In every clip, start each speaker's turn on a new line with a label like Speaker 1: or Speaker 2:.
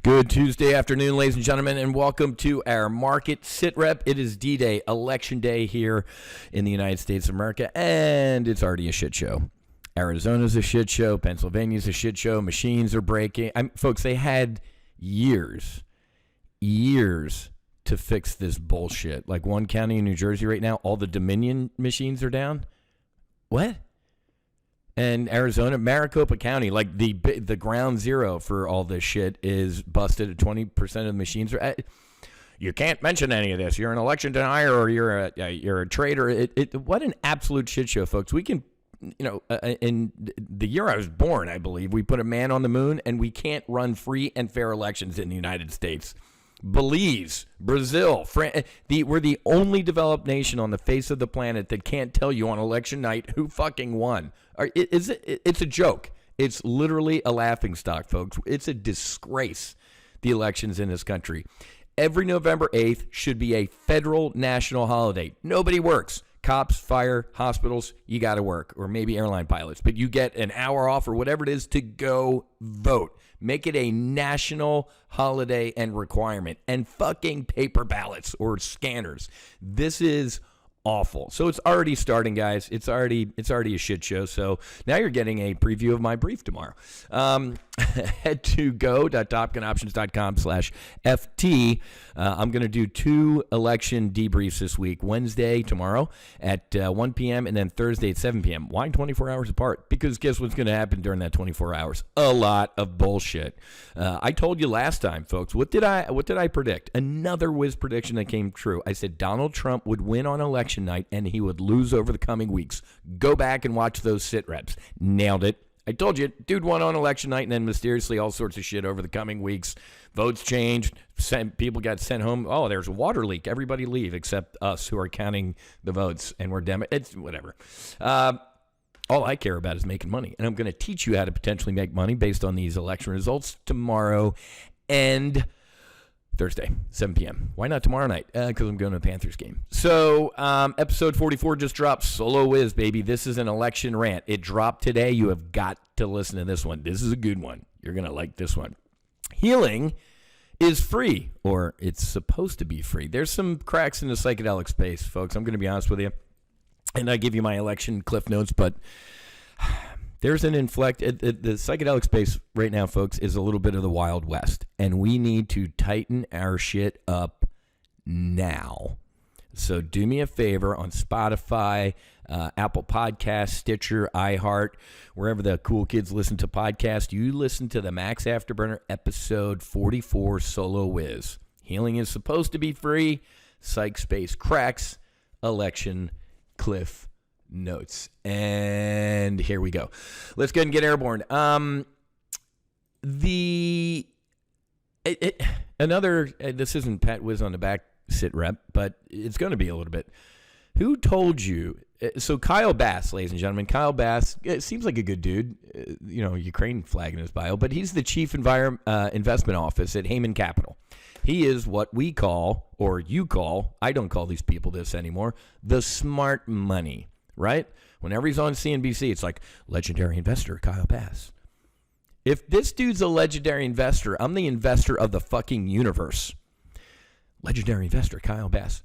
Speaker 1: Good Tuesday afternoon, ladies and gentlemen, and welcome to our market sit rep. It is D-Day, Election Day here in the United States of America, and it's already a shit show. Arizona's a shit show. Pennsylvania's a shit show. Machines are breaking. Folks, they had years to fix this bullshit. Like one county in New Jersey right now, all the Dominion machines are down. What? And Arizona, Maricopa County, like the ground zero for all this shit is busted at 20% of the machines. You can't mention any of this. You're an election denier or you're a traitor. What an absolute shit show, folks. We can, in the year I was born, I believe, we put a man on the moon and we can't run free and fair elections in the United States. Belize, Brazil, we're the only developed nation on the face of the planet that can't tell you on election night who fucking won. It's a joke. It's literally a laughingstock, folks. It's a disgrace, the elections in this country. Every November 8th should be a federal national holiday. Nobody works. Cops, fire, hospitals, you got to work, or maybe airline pilots. But you get an hour off or whatever it is to go vote. Make it a national holiday and requirement. And fucking paper ballots or scanners. This is awful. So it's already starting, guys. It's already a shit show. So now you're getting a preview of my brief tomorrow. Head to go.topgunoptions.com/FT. I'm going to do 2 election debriefs this week. Wednesday, tomorrow at 1 p.m. and then Thursday at 7 p.m. Why 24 hours apart? Because guess what's going to happen during that 24 hours? A lot of bullshit. I told you last time, folks. What did I predict? Another whiz prediction that came true. I said Donald Trump would win on election night and he would lose over the coming weeks. Go back and watch those sit reps. Nailed it. I told you, dude won on election night and then mysteriously all sorts of shit over the coming weeks. Votes changed. People got sent home. Oh, there's a water leak. Everybody leave except us who are counting the votes. And we're it's whatever. All I care about is making money. And I'm going to teach you how to potentially make money based on these election results tomorrow and Thursday, 7 p.m. Why not tomorrow night? Because I'm going to a Panthers game. So episode 44 just dropped. Solo Whiz, baby. This is an election rant. It dropped today. You have got to listen to this one. This is a good one. You're going to like this one. Healing is free, or it's supposed to be free. There's some cracks in the psychedelic space, folks. I'm going to be honest with you. And I give you my election cliff notes, but there's an the psychedelic space right now, folks, is a little bit of the Wild West, and we need to tighten our shit up now. So do me a favor on Spotify, Apple Podcasts, Stitcher, iHeart, wherever the cool kids listen to podcasts. You listen to the Max Afterburner episode 44, Solo Whiz. Healing is supposed to be free. Psych space cracks. Election cliff notes. And here we go. Let's go ahead and get airborne. This isn't Pat Whiz on the back sit rep, but it's going to be a little bit. Who told you? So Kyle Bass, ladies and gentlemen, Kyle Bass, it seems like a good dude, Ukraine flag in his bio, but he's the chief investment office at Heyman Capital. He is what we call, or you call, I don't call these people this anymore, the smart money. Right? Whenever he's on CNBC, it's like, legendary investor, Kyle Bass. If this dude's a legendary investor, I'm the investor of the fucking universe. Legendary investor, Kyle Bass.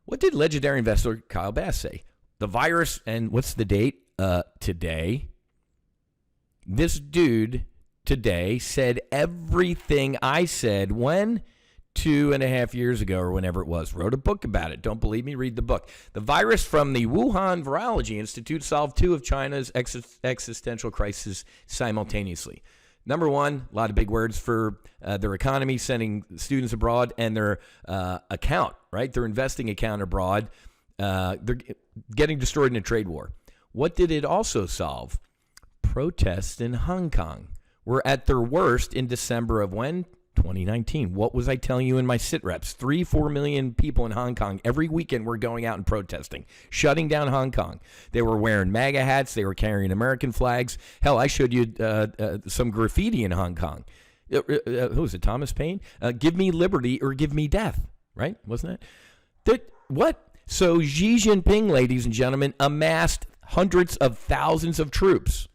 Speaker 1: What did legendary investor Kyle Bass say? The virus, and what's the date? Today. This dude today said everything I said when? 2.5 years ago or whenever it was. Wrote a book about it. Don't believe me? Read the book. The virus from the Wuhan Virology Institute solved 2 of China's existential crises simultaneously. Number one, a lot of big words for their economy, sending students abroad, and their account, right? Their investing account abroad. They're getting destroyed in a trade war. What did it also solve? Protests in Hong Kong were at their worst in December of when? 2019. What was I telling you in my sit reps? 3-4 million people in Hong Kong every weekend were going out and protesting, shutting down Hong Kong. They were wearing MAGA hats. They were carrying American flags. Hell, I showed you some graffiti in Hong Kong. Who was it? Thomas Paine? Give me liberty or give me death. Right? Wasn't it? What? So Xi Jinping, ladies and gentlemen, amassed hundreds of thousands of troops.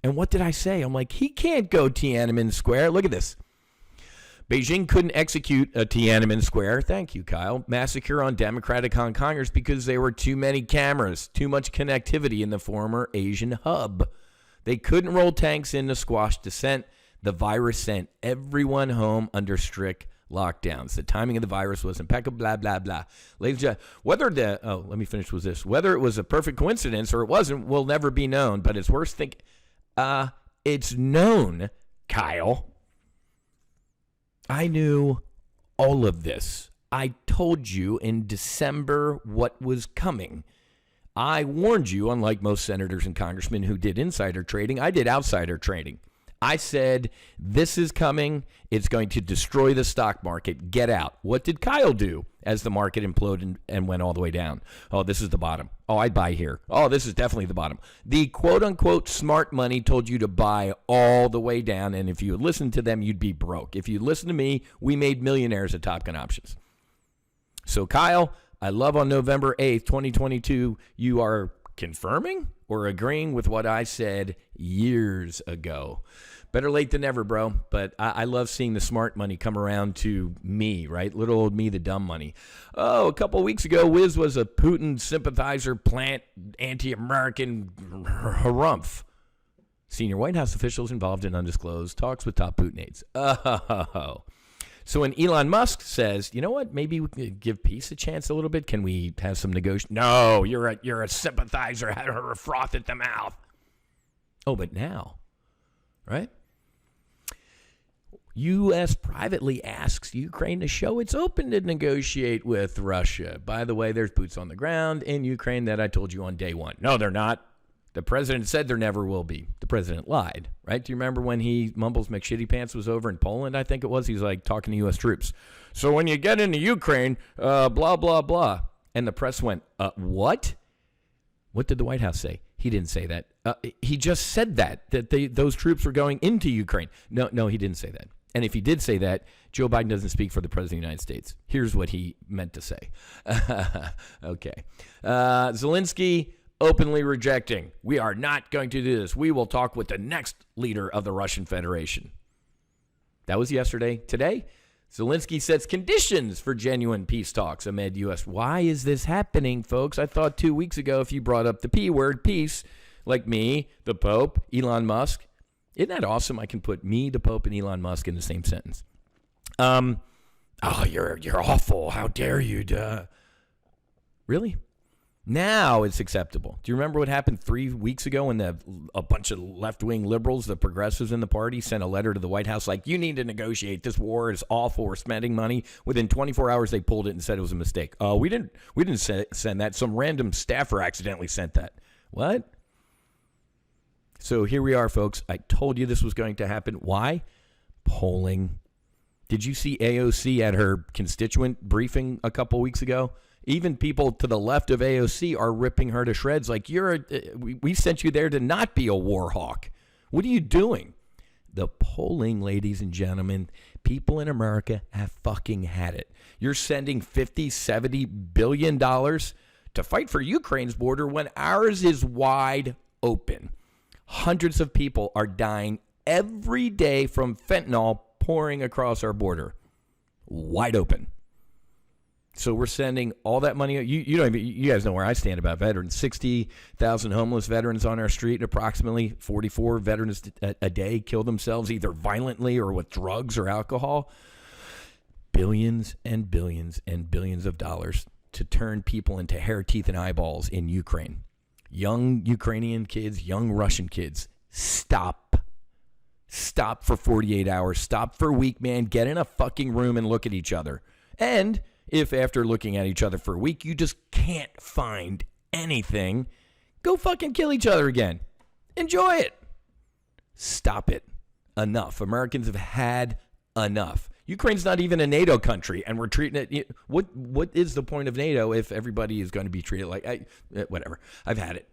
Speaker 1: And what did I say? I'm like, he can't go Tiananmen Square. Look at this. Beijing couldn't execute a Tiananmen Square, thank you, Kyle, massacre on Democratic Hong Kongers because there were too many cameras, too much connectivity in the former Asian hub. They couldn't roll tanks in to squash dissent. The virus sent everyone home under strict lockdowns. The timing of the virus was impeccable, blah, blah, blah. Ladies and gentlemen, let me finish with this. Whether it was a perfect coincidence or it wasn't will never be known, but it's worth thinking. It's known, Kyle. I knew all of this. I told you in December what was coming. I warned you, unlike most senators and congressmen who did insider trading, I did outsider trading. I said, this is coming. It's going to destroy the stock market. Get out. What did Kyle do as the market imploded and went all the way down? Oh, this is the bottom. Oh, I'd buy here. Oh, this is definitely the bottom. The quote-unquote smart money told you to buy all the way down, and if you had listened to them, you'd be broke. If you listened to me, we made millionaires at Top Gun Options. So, Kyle, I love on November 8th, 2022, you are confirming or agreeing with what I said years ago. Better late than never, bro. But I love seeing the smart money come around to me, right? Little old me, the dumb money. Oh, a couple of weeks ago, Wiz was a Putin sympathizer, plant, anti-American harumph. Senior White House officials involved in undisclosed talks with top Putin aides. Oh. So when Elon Musk says, you know what, maybe we can give peace a chance a little bit. Can we have some negotiation? No, you're a sympathizer, had her froth at the mouth. Oh, but now, right? U.S. privately asks Ukraine to show it's open to negotiate with Russia. By the way, there's boots on the ground in Ukraine that I told you on day one. No, they're not. The president said there never will be. The president lied, right? Do you remember when Mumbles McShitty Pants was over in Poland, I think it was? He's like talking to U.S. troops. So when you get into Ukraine, blah, blah, blah. And the press went, what? What did the White House say? He didn't say that. He just said that those troops were going into Ukraine. No, he didn't say that. And if he did say that, Joe Biden doesn't speak for the President of the United States. Here's what he meant to say. Okay. Zelensky openly rejecting. We are not going to do this. We will talk with the next leader of the Russian Federation. That was yesterday. Today, Zelensky sets conditions for genuine peace talks amid U.S. Why is this happening, folks? I thought 2 weeks ago, if you brought up the P word, peace, like me, the Pope, Elon Musk, isn't that awesome? I can put me, the Pope, and Elon Musk in the same sentence. Oh, you're awful. How dare you? Duh. Really? Now it's acceptable. Do you remember what happened 3 weeks ago when a bunch of left-wing liberals, the progressives in the party, sent a letter to the White House like, you need to negotiate. This war is awful. We're spending money. Within 24 hours, they pulled it and said it was a mistake. Oh, we didn't send that. Some random staffer accidentally sent that. What? So here we are, folks. I told you this was going to happen. Why? Polling. Did you see AOC at her constituent briefing a couple weeks ago? Even people to the left of AOC are ripping her to shreds like, we sent you there to not be a war hawk. What are you doing? The polling, ladies and gentlemen, people in America have fucking had it. You're sending $50, $70 billion to fight for Ukraine's border when ours is wide open. Hundreds of people are dying every day from fentanyl pouring across our border. Wide open. So we're sending all that money. You guys know where I stand about veterans. 60,000 homeless veterans on our street. Approximately 44 veterans a day kill themselves either violently or with drugs or alcohol. Billions and billions and billions of dollars to turn people into hair, teeth, and eyeballs in Ukraine. Young Ukrainian kids, young Russian kids. Stop. Stop for 48 hours. Stop for a week, man. Get in a fucking room and look at each other. And if after looking at each other for a week, you just can't find anything, go fucking kill each other again. Enjoy it. Stop it. Enough. Americans have had enough. Ukraine's not even a NATO country, and we're treating it. What is the point of NATO if everybody is going to be treated like whatever? I've had it.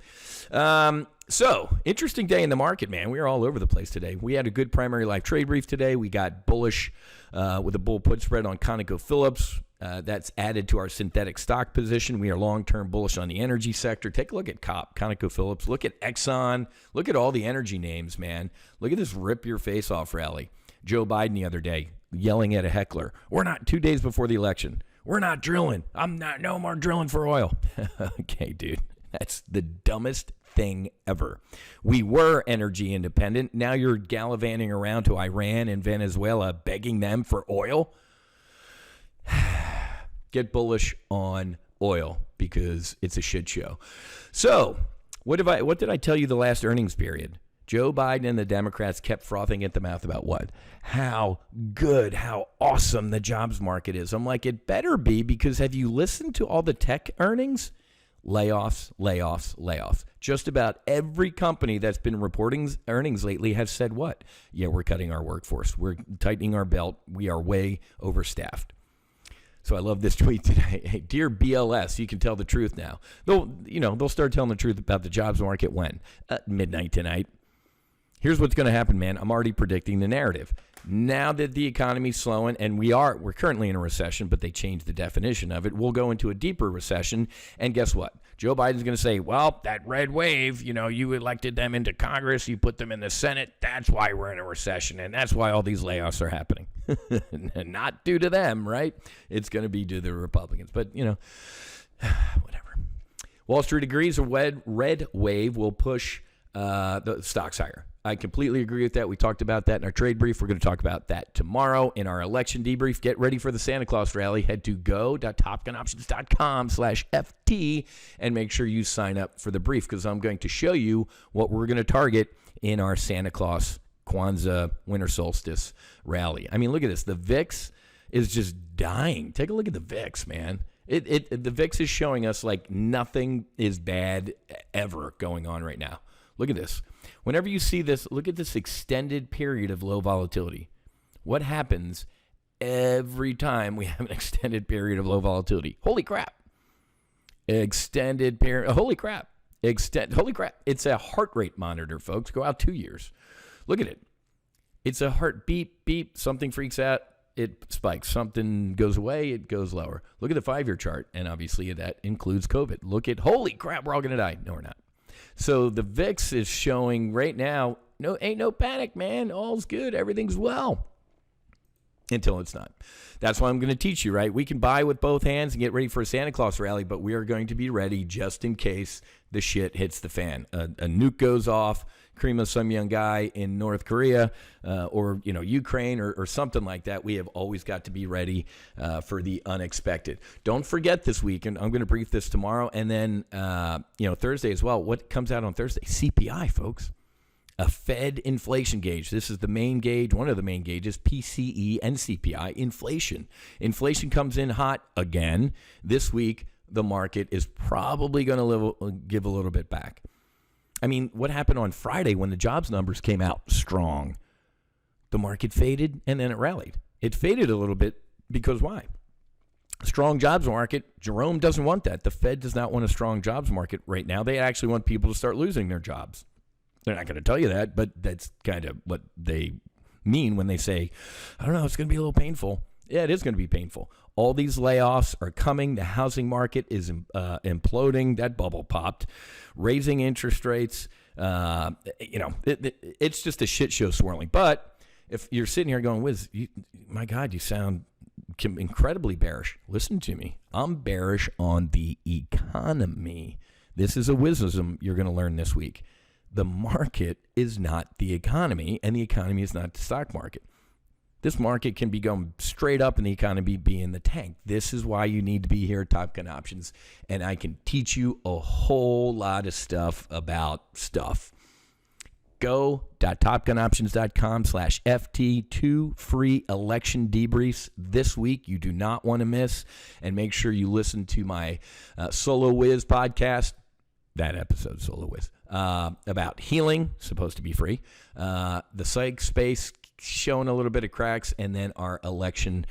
Speaker 1: So interesting day in the market, man. We are all over the place today. We had a good primary life trade brief today. We got bullish with a bull put spread on ConocoPhillips. That's added to our synthetic stock position. We are long-term bullish on the energy sector. Take a look at ConocoPhillips. Look at Exxon. Look at all the energy names, man. Look at this rip your face off rally. Joe Biden the other day. yelling at a heckler. We're not 2 days before the election. We're not drilling. No more drilling for oil. Okay, dude. That's the dumbest thing ever. We were energy independent. Now you're gallivanting around to Iran and Venezuela begging them for oil. Get bullish on oil because it's a shit show. So, what did I tell you the last earnings period? Joe Biden and the Democrats kept frothing at the mouth about what? How good, how awesome the jobs market is. I'm like, it better be, because have you listened to all the tech earnings? Layoffs, layoffs, layoffs. Just about every company that's been reporting earnings lately has said what? Yeah, we're cutting our workforce. We're tightening our belt. We are way overstaffed. So I love this tweet today. Hey, dear BLS, you can tell the truth now. They'll start telling the truth about the jobs market when? At midnight tonight. Here's what's going to happen, man. I'm already predicting the narrative. Now that the economy's slowing, and we're currently in a recession, but they changed the definition of it, we'll go into a deeper recession. And guess what? Joe Biden's going to say, well, that red wave, you elected them into Congress, you put them in the Senate. That's why we're in a recession, and that's why all these layoffs are happening. Not due to them, right? It's going to be due to the Republicans. But, whatever. Wall Street agrees a red wave will push the stocks higher. I completely agree with that. We talked about that in our trade brief. We're going to talk about that tomorrow in our election debrief. Get ready for the Santa Claus rally. Head to go.topgunoptions.com/FT and make sure you sign up for the brief, because I'm going to show you what we're going to target in our Santa Claus Kwanzaa winter solstice rally. I mean, look at this. The VIX is just dying. Take a look at the VIX, man. The VIX is showing us like nothing is bad ever going on right now. Look at this. Whenever you see this, look at this extended period of low volatility. What happens every time we have an extended period of low volatility? Holy crap. Extended period. Holy crap. Holy crap. It's a heart rate monitor, folks. Go out 2 years. Look at it. It's a heart beep, beep. Something freaks out. It spikes. Something goes away. It goes lower. Look at the 5-year chart. And obviously that includes COVID. Look at, holy crap, we're all going to die. No, we're not. So the VIX is showing right now, ain't no panic, man. All's good. Everything's well. Until it's not. That's why I'm going to teach you, right? We can buy with both hands and get ready for a Santa Claus rally, but we are going to be ready just in case the shit hits the fan. A nuke goes off, cream of some young guy in North Korea or Ukraine or something like that. We have always got to be ready for the unexpected. Don't forget this week, and I'm going to brief this tomorrow, and then Thursday as well. What comes out on Thursday? CPI, folks. A Fed inflation gauge. This is the main gauge, one of the main gauges, PCE and CPI, inflation. Inflation comes in hot again. This week, the market is probably going to give a little bit back. I mean, what happened on Friday when the jobs numbers came out strong? The market faded and then it rallied. It faded a little bit because why? Strong jobs market. Jerome doesn't want that. The Fed does not want a strong jobs market right now. They actually want people to start losing their jobs. They're not going to tell you that, but that's kind of what they mean when they say, I don't know, it's going to be a little painful. Yeah, it is going to be painful. All these layoffs are coming. The housing market is imploding. That bubble popped. Raising interest rates. It's just a shit show swirling. But if you're sitting here going, Wiz, my God, you sound incredibly bearish. Listen to me. I'm bearish on the economy. This is a wisdom you're going to learn this week. The market is not the economy, and the economy is not the stock market. This market can be going straight up and the economy be in the tank. This is why you need to be here at Top Gun Options, and I can teach you a whole lot of stuff about stuff. Go.topgunoptions.com/FT. 2 free election debriefs this week you do not want to miss, and make sure you listen to my Solo Wiz podcast. That episode, Solo Wiz, about healing, supposed to be free. The psych space showing a little bit of cracks, and then our election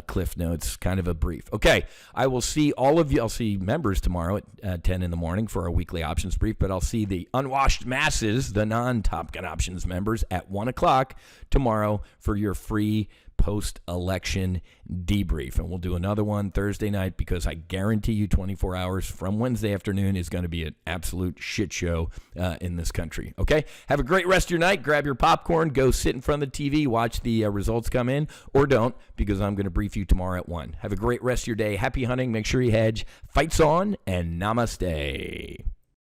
Speaker 1: cliff notes, kind of a brief. Okay, I will see all of you. I'll see members tomorrow at 10 in the morning for our weekly options brief, but I'll see the unwashed masses, the non-Top Gun Options members, at 1 o'clock tomorrow for your free post-election debrief. And we'll do another one Thursday night because I guarantee you 24 hours from Wednesday afternoon is going to be an absolute shit show in this country. Okay? Have a great rest of your night. Grab your popcorn. Go sit in front of the TV. Watch the results come in. Or don't, because I'm going to brief you tomorrow at 1. Have a great rest of your day. Happy hunting. Make sure you hedge. Fights on, and namaste.